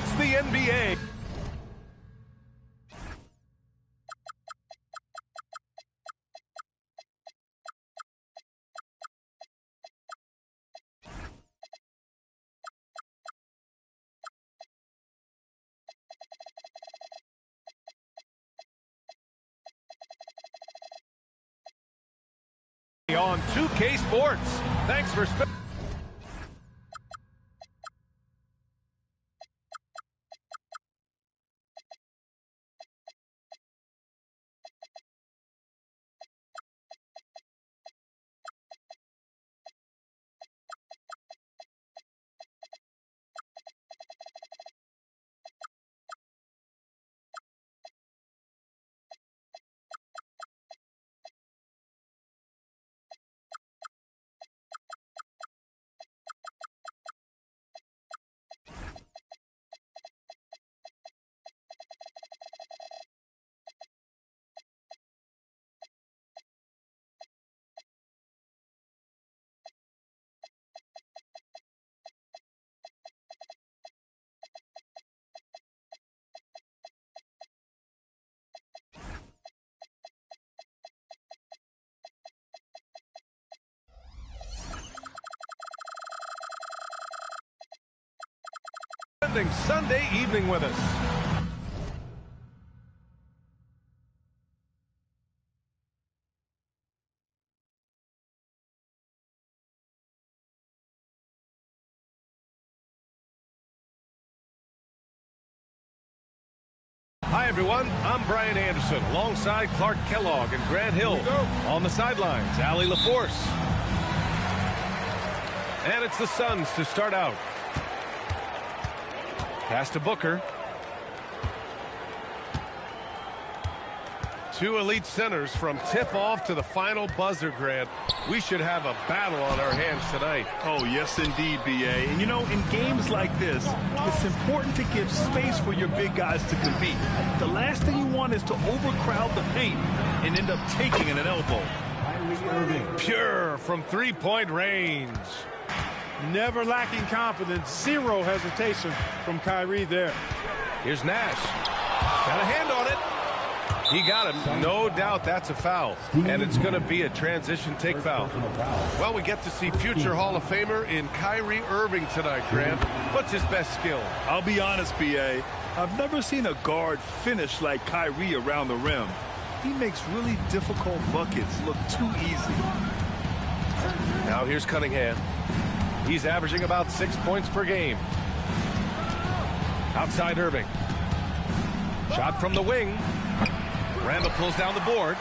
It's the NBA. On 2K Sports. Thanks for spending. Sunday evening with us. Hi everyone, I'm Brian Anderson alongside Clark Kellogg and Grant Hill. On the sidelines, Allie LaForce. And it's the Suns to start out. Pass to Booker. Two elite centers from tip-off to the final buzzer, Grant. We should have a battle on our hands tonight. Oh, yes, indeed, B.A. And, you know, in games like this, it's important to give space for your big guys to compete. The last thing you want is to overcrowd the paint and end up taking an elbow. Pure from three-point range. Never lacking confidence. Zero hesitation from Kyrie there. Here's Nash. Got a hand on it. He got it. No doubt that's a foul. And it's going to be a transition take foul. Well, we get to see future Hall of Famer in Kyrie Irving tonight, Grant. What's his best skill? I'll be honest, B.A. I've never seen a guard finish like Kyrie around the rim. He makes really difficult buckets look too easy. Now here's Cunningham. He's averaging about 6 points per game. Outside Irving. Shot from the wing. Randall pulls down the board.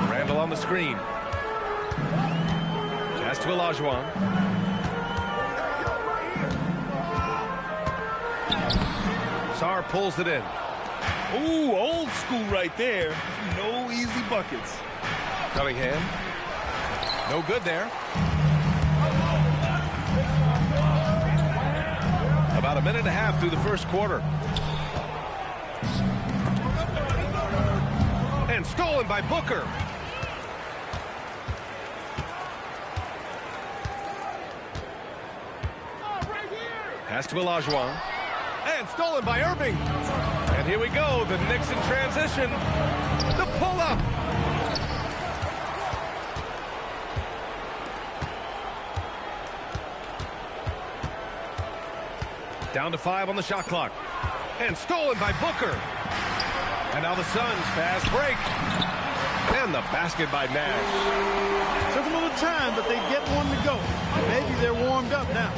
Randall on the screen. Pass to Olajuwon. Sarr pulls it in. Ooh, old school right there. No easy buckets. Cunningham. No good there. About a minute and a half through the first quarter. And stolen by Booker. Pass to Olajuwon. And stolen by Irving. And here we go, the Knicks in transition. The pull-up. Down to 5 on the shot clock. And stolen by Booker. And now the Suns fast break. And the basket by Nash. Took them a little time, but they get one to go. Maybe they're warmed up now.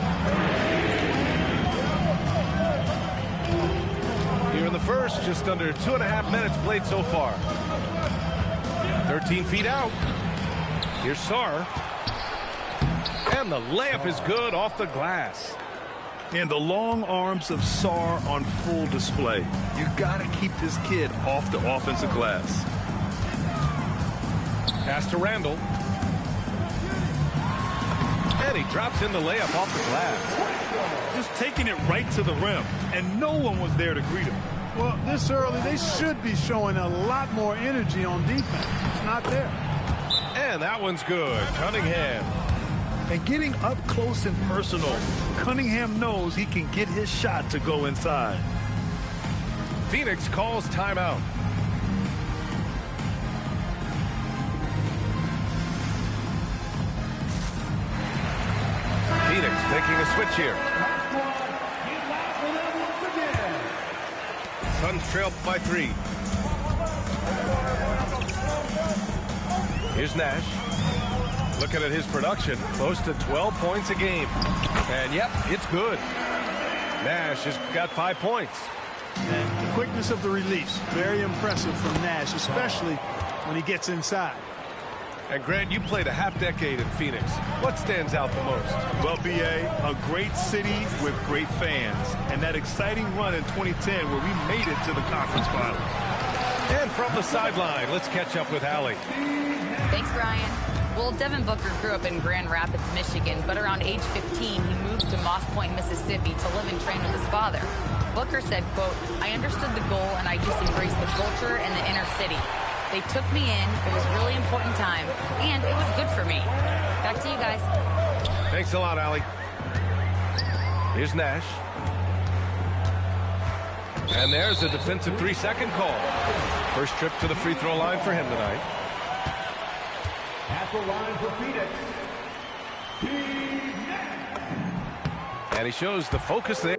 Here in the first, just under 2.5 minutes played so far. 13 feet out. Here's Sarr. And the layup is good off the glass. And the long arms of Sarr on full display. You got to keep this kid off the offensive glass. Pass to Randall. And he drops in the layup off the glass. Just taking it right to the rim, and no one was there to greet him. Well, this early, they should be showing a lot more energy on defense. It's not there. And that one's good. Cunningham. And getting up close and personal, Cunningham knows he can get his shot to go inside. Phoenix calls timeout. Phoenix making a switch here. Suns trail by 3. Here's Nash. Looking at his production, close to 12 points a game. And yep, it's good. Nash has got 5 points. And the quickness of the release, very impressive from Nash, especially when he gets inside. And Grant, you played a half-decade in Phoenix. What stands out the most? Well, B.A., a great city with great fans. And that exciting run in 2010 where we made it to the conference final. And from the sideline, let's catch up with Allie. Thanks, Brian. Well, Devin Booker grew up in Grand Rapids, Michigan, but around age 15, he moved to Moss Point, Mississippi to live and train with his father. Booker said, quote, "I understood the goal and I just embraced the culture and the inner city. They took me in. It was a really important time, and it was good for me." Back to you guys. Thanks a lot, Allie. Here's Nash. And there's a defensive 3-second call. First trip to the free throw line for him tonight. At the line for Phoenix, And he shows the focus there.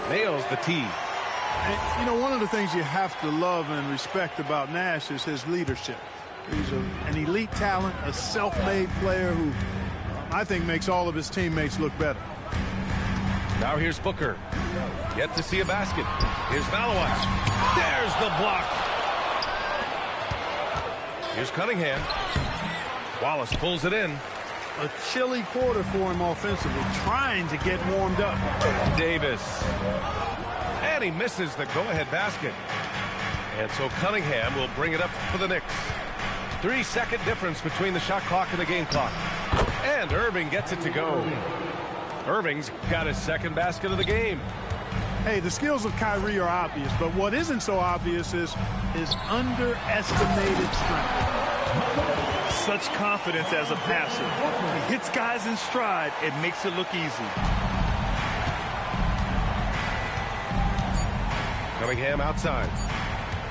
Nails the tee. And, you know, one of the things you have to love and respect about Nash is his leadership. He's an elite talent, a self-made player who I think makes all of his teammates look better. Now here's Booker. Yet to see a basket. Here's Malowitz. There's the block. Here's Cunningham. Wallace pulls it in. A chilly quarter for him offensively, trying to get warmed up. Davis. And he misses the go-ahead basket. And so Cunningham will bring it up for the Knicks. 3-second difference between the shot clock and the game clock. And Irving gets it to go. Irving's got his second basket of the game. Hey, the skills of Kyrie are obvious, but what isn't so obvious is his underestimated strength. Such confidence as a passer. He hits guys in stride. It makes it look easy. Cunningham outside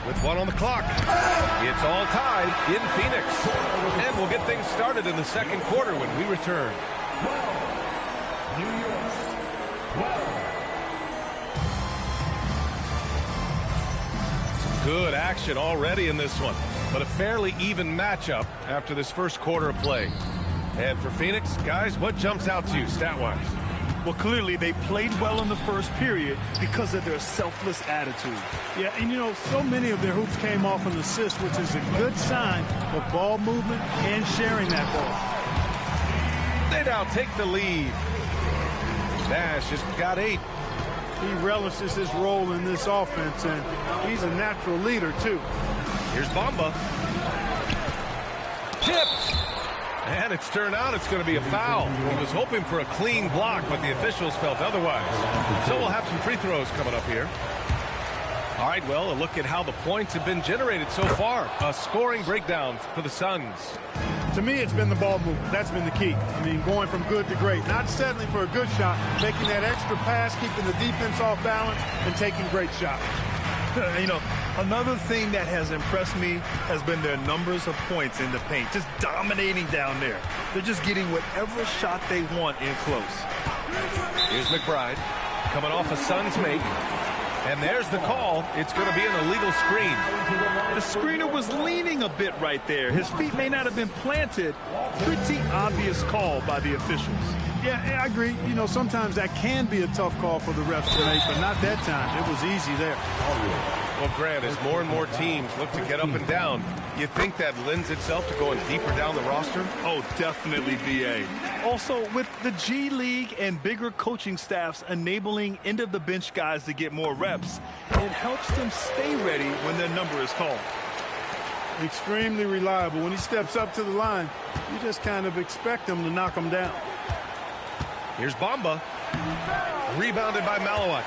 with 1 on the clock. It's all tied in Phoenix. And we'll get things started in the second quarter when we return. Good action already in this one, but a fairly even matchup after this first quarter of play. And for Phoenix, guys, what jumps out to you stat-wise? Well, clearly they played well in the first period because of their selfless attitude. Yeah, and you know, so many of their hoops came off an assist, which is a good sign of ball movement and sharing that ball. They now take the lead. Nash has got 8. He relishes his role in this offense, and he's a natural leader, too. Here's Bamba. Tipped. And it's turned out it's going to be a foul. He was hoping for a clean block, but the officials felt otherwise. So we'll have some free throws coming up here. All right, well, a look at how the points have been generated so far. A scoring breakdown for the Suns. To me, it's been the ball movement. That's been the key. I mean, going from good to great. Not settling for a good shot, making that extra pass, keeping the defense off balance, and taking great shots. You know, another thing that has impressed me has been their numbers of points in the paint. Just dominating down there. They're just getting whatever shot they want in close. Here's McBride coming off a Suns make. And there's the call. It's going to be an illegal screen. The screener was leaning a bit right there. His feet may not have been planted. Pretty obvious call by the officials. Yeah, I agree. You know, sometimes that can be a tough call for the refs to make, but not that time. It was easy there. Well, Grant, as more and more teams look to get up and down, you think that lends itself to going deeper down the roster? Oh, definitely, B.A. Also, with the G League and bigger coaching staffs enabling end-of-the-bench guys to get more reps, it helps them stay ready when their number is called. Extremely reliable. When he steps up to the line, you just kind of expect him to knock him down. Here's Bamba. Rebounded by Malowitz.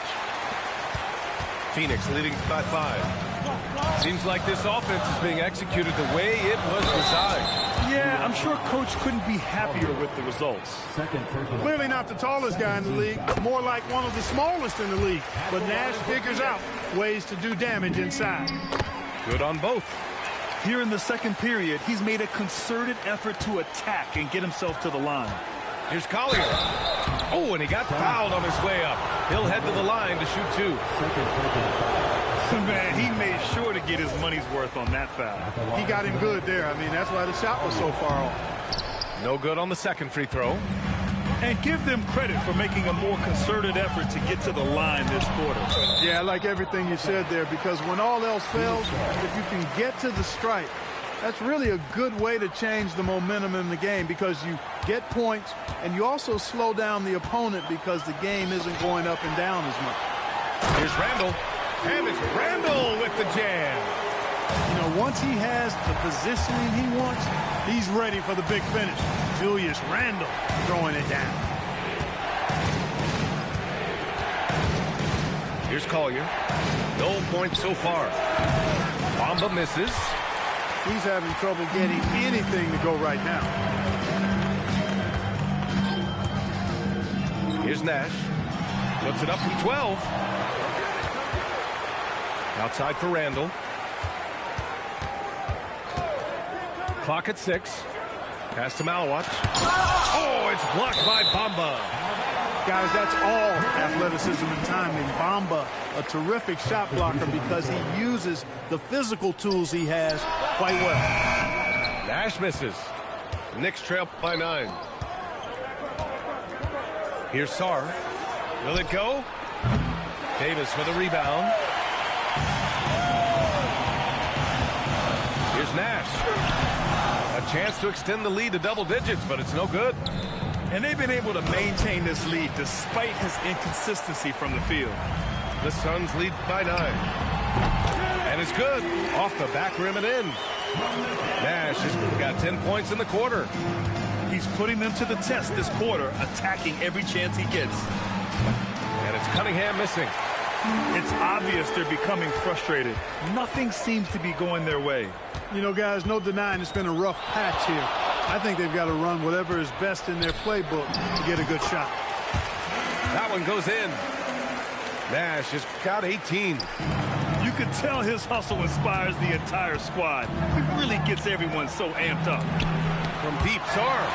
Phoenix leading by 5. Seems like this offense is being executed the way it was designed. Yeah, I'm sure Coach couldn't be happier with the results. Clearly not the tallest guy in the league, more like one of the smallest in the league. But Nash figures out ways to do damage inside. Good on both. Here in the second period, he's made a concerted effort to attack and get himself to the line. Here's Collier. Oh, and he got fouled on his way up. He'll head to the line to shoot 2. Man, he made sure to get his money's worth on that foul. He got him good there. I mean, that's why the shot was so far off. No good on the second free throw. And give them credit for making a more concerted effort to get to the line this quarter. Yeah, I like everything you said there, because when all else fails, if you can get to the stripe, that's really a good way to change the momentum in the game, because you get points and you also slow down the opponent because the game isn't going up and down as much. Here's Randall. And it's Randall with the jam. You know, once he has the positioning he wants, he's ready for the big finish. Julius Randle throwing it down. Here's Collier. No points so far. Bamba misses. He's having trouble getting anything to go right now. Here's Nash. Puts it up from 12. Outside for Randall. Clock at 6. Pass to Malawatch. Oh, it's blocked by Bamba. Guys, that's all athleticism and timing. Bamba, a terrific shot blocker because he uses the physical tools he has quite well. Nash misses. Knicks trail by 9. Here's Sarr. Will it go? Davis for the rebound. Here's Nash. A chance to extend the lead to double digits, but it's no good. And they've been able to maintain this lead despite his inconsistency from the field. The Suns lead by 9. And it's good. Off the back rim and in. Nash has got 10 points in the quarter. He's putting them to the test this quarter, attacking every chance he gets. And it's Cunningham missing. It's obvious they're becoming frustrated. Nothing seems to be going their way. You know, guys, no denying it's been a rough patch here. I think they've got to run whatever is best in their playbook to get a good shot. That one goes in. Nash has got 18. You can tell his hustle inspires the entire squad. He really gets everyone so amped up. From deep, Sarr.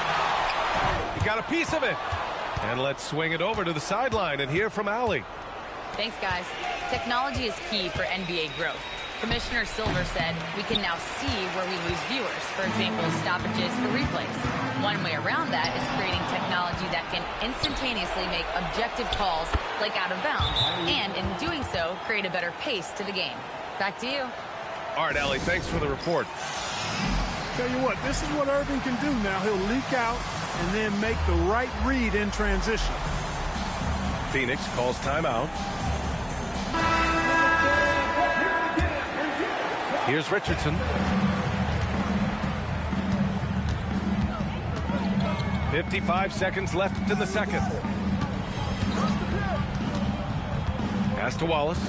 He got a piece of it. And let's swing it over to the sideline and hear from Allie. Thanks, guys. Technology is key for NBA growth. Commissioner Silver said, we can now see where we lose viewers. For example, stoppages for replays. One way around that is creating technology that can instantaneously make objective calls like out of bounds. And in doing so, create a better pace to the game. Back to you. All right, Allie, thanks for the report. Tell you what, this is what Irving can do now. He'll leak out and then make the right read in transition. Phoenix calls timeout. Here's Richardson. 55 seconds left in the second. Pass to Wallace.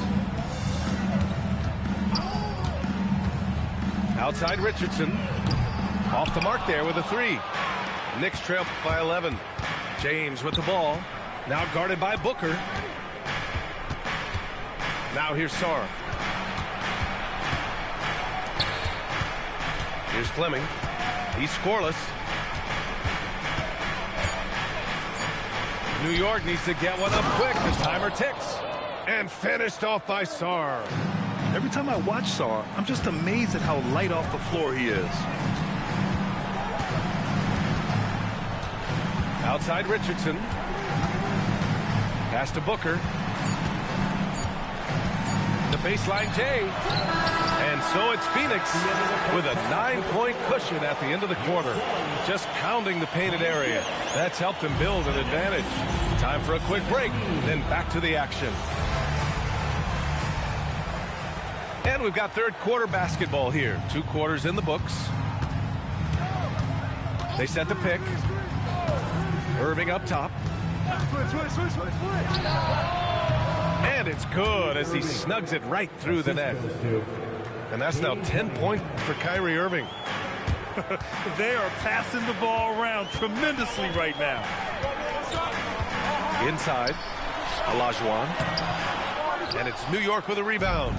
Outside Richardson. Off the mark there with a 3. Knicks trail by 11. James with the ball. Now guarded by Booker. Now here's Sarr. Here's Fleming. He's scoreless. New York needs to get one up quick. The timer ticks. And finished off by Sarr. Every time I watch Sarr, I'm just amazed at how light off the floor he is. Outside Richardson. Pass to Booker. The baseline J. And so it's Phoenix with a 9-point cushion at the end of the quarter. Just pounding the painted area. That's helped them build an advantage. Time for a quick break, then back to the action. And we've got third quarter basketball here. 2 quarters in the books. They set the pick. Irving up top. And it's good as he snugs it right through the net. And that's now 10 points for Kyrie Irving. They are passing the ball around tremendously right now. Inside, Olajuwon. And it's New York with a rebound.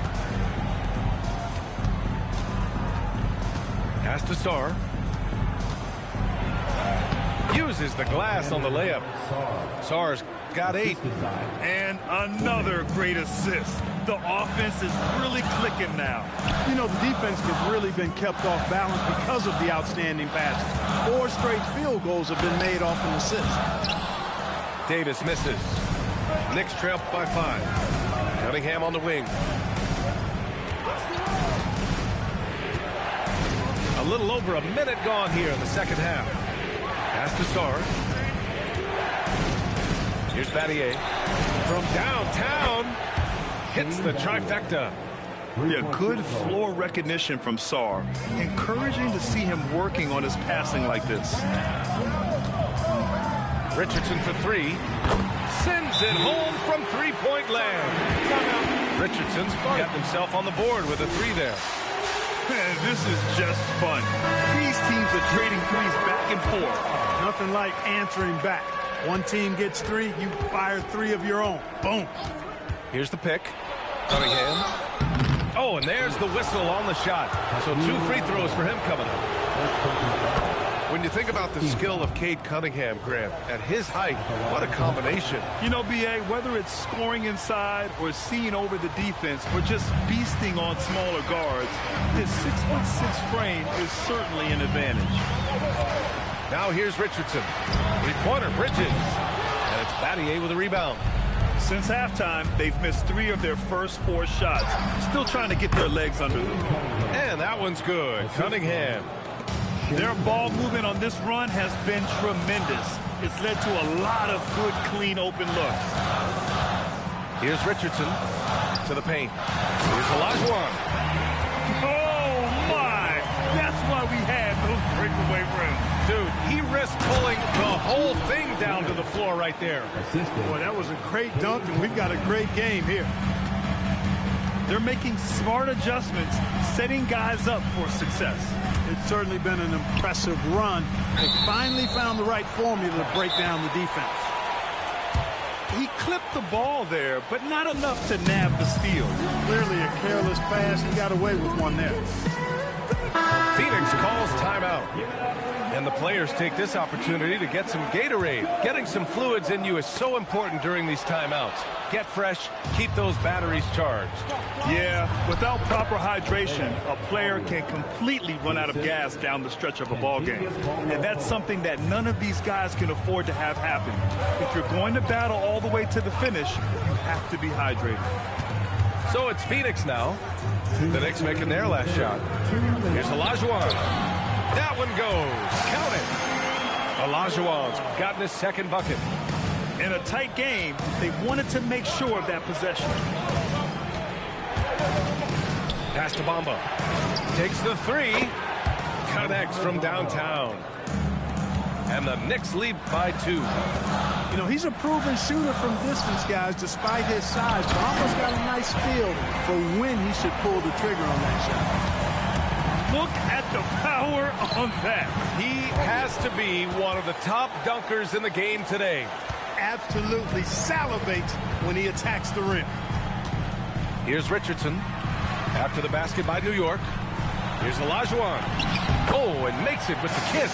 Pass to Sarr. Uses the glass on the layup. Sarr's got 8. And another great assist. The offense is really clicking now. You know, the defense has really been kept off balance because of the outstanding passes. 4 straight field goals have been made off an assist. Davis misses. Knicks trail by 5. Cunningham on the wing. A little over a minute gone here in the second half. Pass to Sarr. Here's Battier. From downtown. Hits the trifecta. Yeah, good floor recognition from Sarr. Encouraging to see him working on his passing like this. Richardson for 3. Sends it home from three-point land. Richardson's got himself on the board with a 3 there. Man, this is just fun. These teams are trading threes back and forth. Nothing like answering back. One team gets 3, you fire 3 of your own. Boom. Here's the pick. Cunningham. Oh, and there's the whistle on the shot. So 2 free throws for him coming up. When you think about the skill of Cade Cunningham, Graham, at his height, what a combination. You know, B.A., whether it's scoring inside or seeing over the defense or just beasting on smaller guards, his 6'6" frame is certainly an advantage. Now here's Richardson. 3-pointer, Bridges. And it's Battier with a rebound. Since halftime, they've missed 3 of their first 4 shots. Still trying to get their legs under them. And that one's good. Cunningham. Their ball movement on this run has been tremendous. It's led to a lot of good, clean, open looks. Here's Richardson to the paint. Here's Olajuwon. Oh, my! That's why we had those breakaway rims. Dude, he risked pulling the whole thing down to the floor right there. Boy, that was a great dunk, and we've got a great game here. They're making smart adjustments, setting guys up for success. It's certainly been an impressive run. They finally found the right formula to break down the defense. He clipped the ball there, but not enough to nab the steal. Clearly a careless pass. He got away with one there. Phoenix calls timeout. And the players take this opportunity to get some Gatorade. Getting some fluids in you is so important during these timeouts. Get fresh, keep those batteries charged. Yeah, without proper hydration, a player can completely run out of gas down the stretch of a ball game. And that's something that none of these guys can afford to have happen. If you're going to battle all the way to the finish, you have to be hydrated. So it's Phoenix now. The Knicks making their last shot. Here's Olajuwon. That one goes. Count it. Olajuwon's gotten his second bucket. In a tight game, they wanted to make sure of that possession. Pass to Bamba. Takes the 3. Connects from downtown. And the Knicks lead by 2. You know, he's a proven shooter from distance, guys, despite his size. Bamba's got a nice feel for when he should pull the trigger on that shot. Look at the power on that. He has to be one of the top dunkers in the game today. Absolutely salivates when he attacks the rim. Here's Richardson after the basket by New York. Here's Olajuwon. Oh, and makes it with the kiss.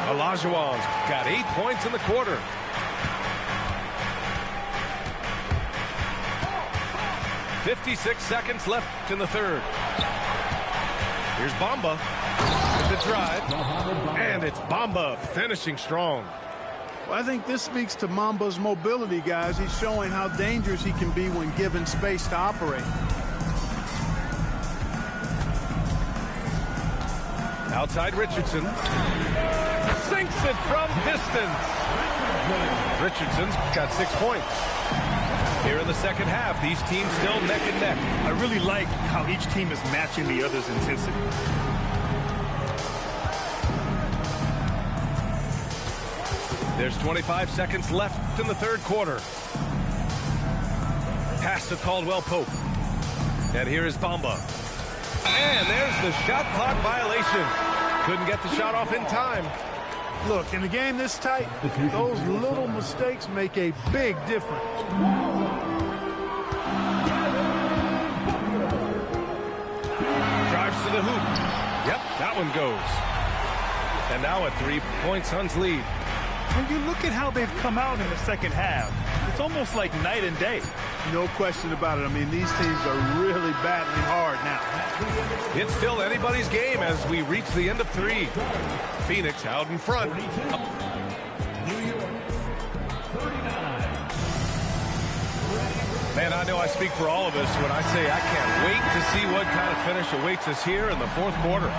Olajuwon's got 8 points in the quarter. .56 seconds left in the third. Here's Bamba with the drive. And it's Bamba finishing strong. Well, I think this speaks to Mamba's mobility, guys. He's showing how dangerous he can be when given space to operate. Outside Richardson. Sinks it from distance. Richardson's got 6 points. Here in the second half, these teams still neck and neck. I really like how each team is matching the other's intensity. There's 25 seconds left in the third quarter. Pass to Caldwell Pope. And here is Bamba. And there's the shot clock violation. Couldn't get the shot off in time. Look, in a game this tight, those little mistakes make a big difference. Drives to the hoop. Yep, that one goes. And now a 3-point Suns lead. When you look at how they've come out in the second half, it's almost like night and day. No question about it. I mean, these teams are really battling hard now. It's still anybody's game as we reach the end of 3. Phoenix out in front. Man, I know I speak for all of us when I say I can't wait to see what kind of finish awaits us here in the fourth quarter.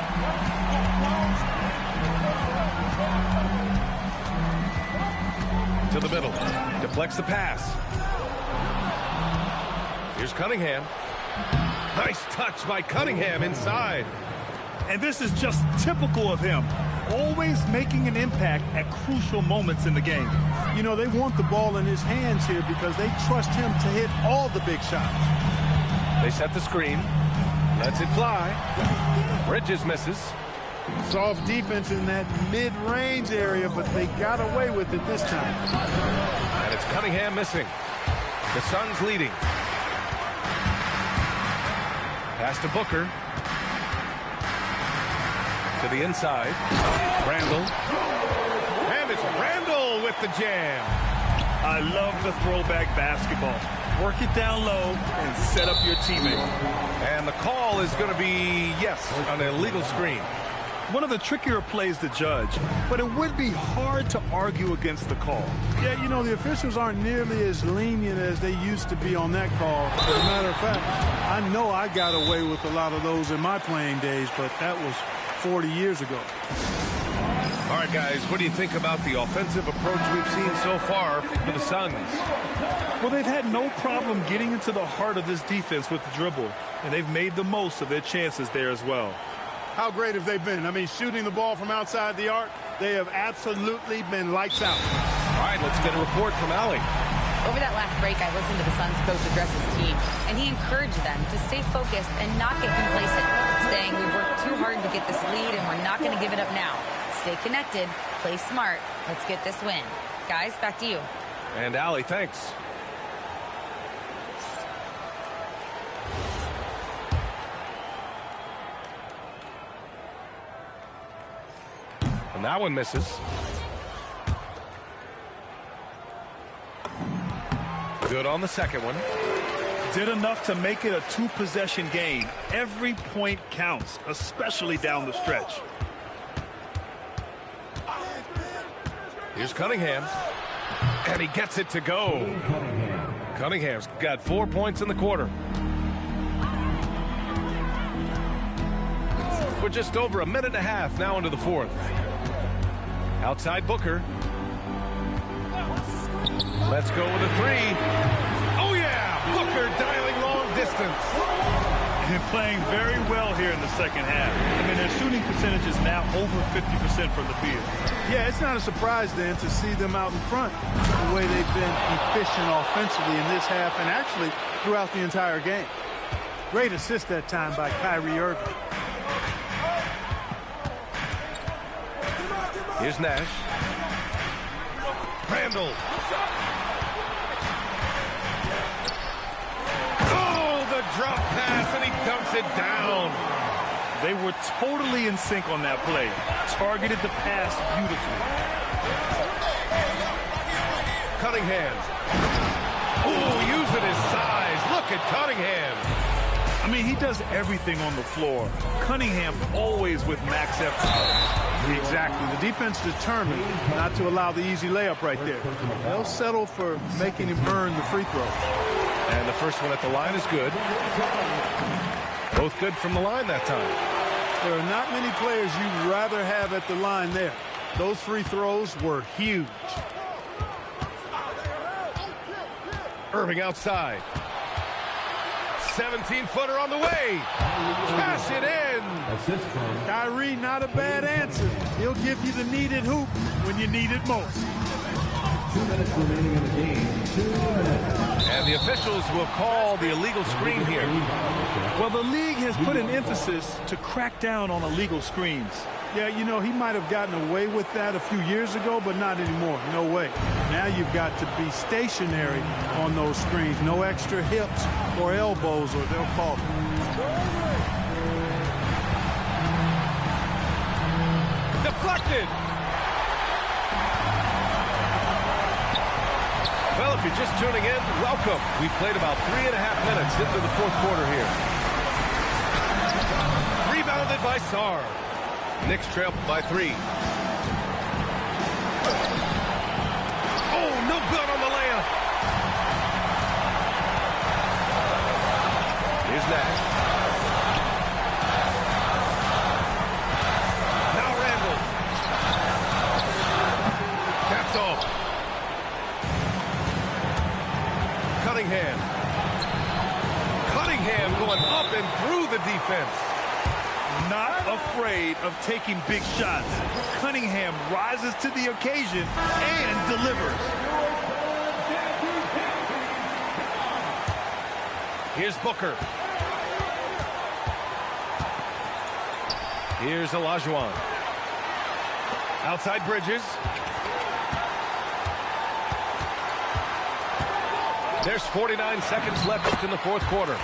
To the middle. Deflects the pass. Here's Cunningham. Nice touch by Cunningham inside. And this is just typical of him. Always making an impact at crucial moments in the game. You know, they want the ball in his hands here because they trust him to hit all the big shots. They set the screen. Lets it fly. Bridges misses. Soft defense in that mid-range area, but they got away with it this time. And it's Cunningham missing. The Suns leading. Pass to Booker. To the inside. Randall. And it's Randall with the jam. I love the throwback basketball. Work it down low and set up your teammate. And the call is going to be, yes, an illegal screen. One of the trickier plays to judge, but it would be hard to argue against the call. Yeah, you know, the officials aren't nearly as lenient as they used to be on that call. As a matter of fact, I know I got away with a lot of those in my playing days, but that was 40 years ago. All right, guys, what do you think about the offensive approach we've seen so far for the Suns? Well, they've had no problem getting into the heart of this defense with the dribble, and they've made the most of their chances there as well. How great have they been? I mean, shooting the ball from outside the arc, they have absolutely been lights out. All right, let's get a report from Allie. Over that last break, I listened to the Suns coach address his team, and he encouraged them to stay focused and not get complacent, saying we worked too hard to get this lead and we're not going to give it up now. Stay connected, play smart, let's get this win. Guys, back to you. And Allie, thanks. And that one misses. Good on the second one. Did enough to make it a 2-possession game. Every point counts, especially down the stretch. Here's Cunningham. And he gets it to go. Cunningham's got 4 points in the quarter. We're just over a minute and a half now into the fourth. Outside Booker. Let's go with a 3. Oh, yeah! Booker dialing long distance. And playing very well here in the second half. I mean, their shooting percentage is now over 50% from the field. Yeah, it's not a surprise then to see them out in front the way they've been efficient offensively in this half and actually throughout the entire game. Great assist that time by Kyrie Irving. Here's Nash. Randall. Oh, the drop pass, and he dunks it down. They were totally in sync on that play. Targeted the pass beautifully. Cunningham. Oh, using his size. Look at Cunningham. I mean, he does everything on the floor. Cunningham always with max effort. Exactly. The defense determined not to allow the easy layup right there. They'll settle for making him earn the free throw. And the first one at the line is good. Both good from the line that time. There are not many players you'd rather have at the line there. Those free throws were huge. Irving outside. 17-footer on the way. Cash it in. Kyrie, not a bad answer. He'll give you the needed hoop when you need it most. 2 minutes remaining in the game. 2 minutes. And the officials will call the illegal screen here. Well, the league has put an emphasis to crack down on illegal screens. Yeah, you know, he might have gotten away with that a few years ago, but not anymore. No way. Now you've got to be stationary on those screens. No extra hips or elbows, or they'll call it. Deflected. Well, if you're just tuning in, welcome. We've played about 3.5 minutes into the fourth quarter here. Rebounded by Sarr. Knicks trail by 3. Oh, no good on the layup. Here's Nash. Now Randall. That's off. Cunningham going up and through the defense. Not afraid of taking big shots. Cunningham rises to the occasion and delivers. Here's Booker. Here's Olajuwon. Outside Bridges. There's 49 seconds left in the fourth quarter.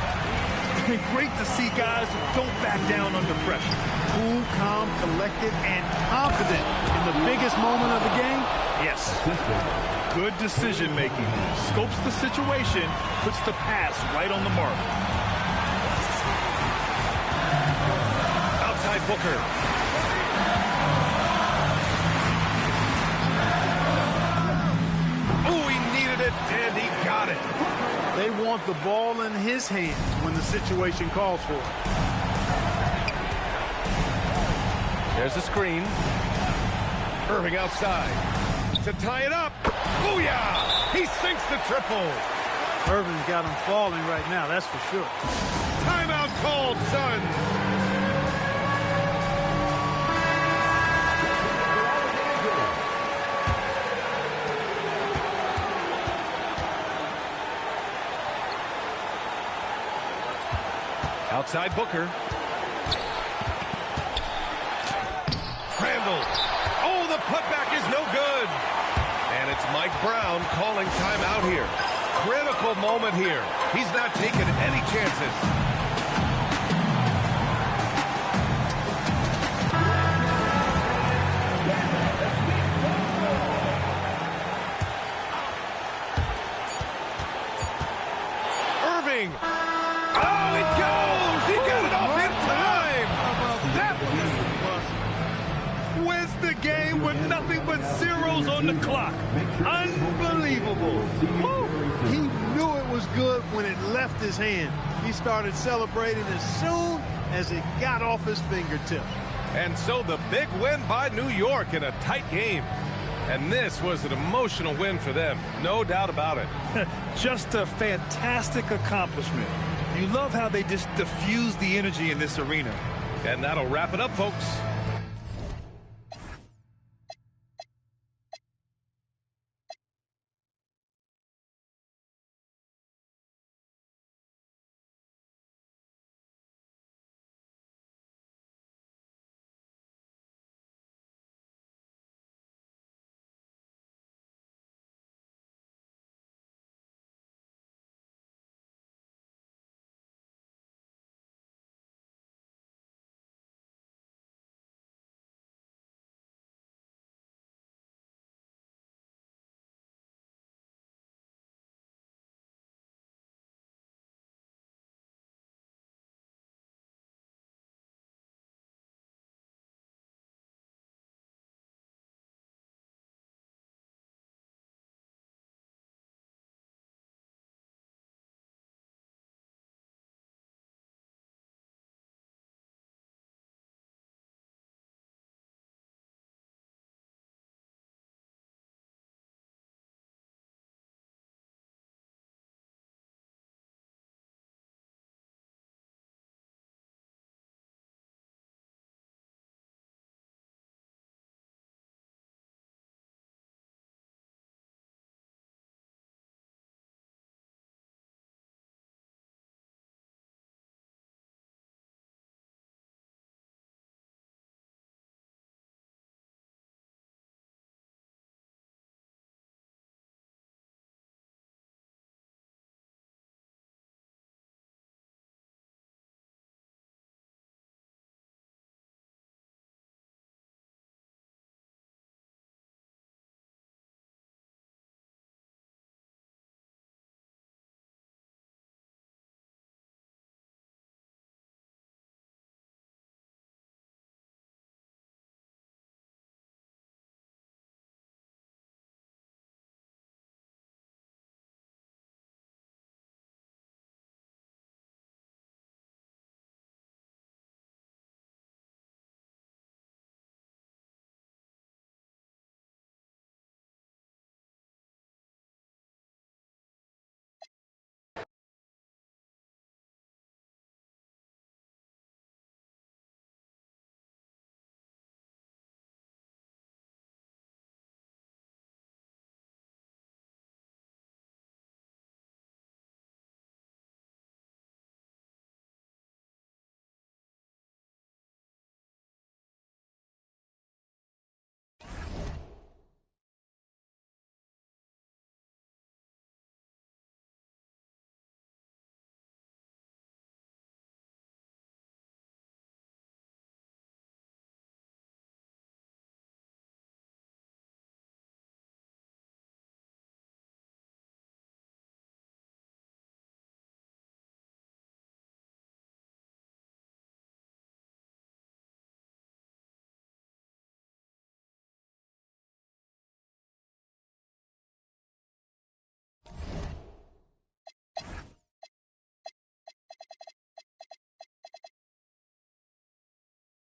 Great to see guys who don't back down under pressure. Cool, calm, collected, and confident in the biggest moment of the game. Yes. Good decision making. Scopes the situation, puts the pass right on the mark. Outside Booker. Oh, he needed it, and he got it. They want the ball in his hands when the situation calls for it. There's a screen. Irving outside to tie it up. Booyah! He sinks the triple. Irving's got him falling right now, that's for sure. Timeout called, Suns. Outside Booker. Randall. Oh, the putback is no good. And it's Mike Brown calling timeout here. Critical moment here. He's not taking any chances. Irving. Oh, it goes! He got it off in time! That wins the game with nothing but zeros on the clock. Unbelievable. Woo. He knew it was good when it left his hand. He started celebrating as soon as it got off his fingertips. And so the big win by New York in a tight game. And this was an emotional win for them. No doubt about it. Just a fantastic accomplishment. You love how they just diffuse the energy in this arena. And that'll wrap it up, folks.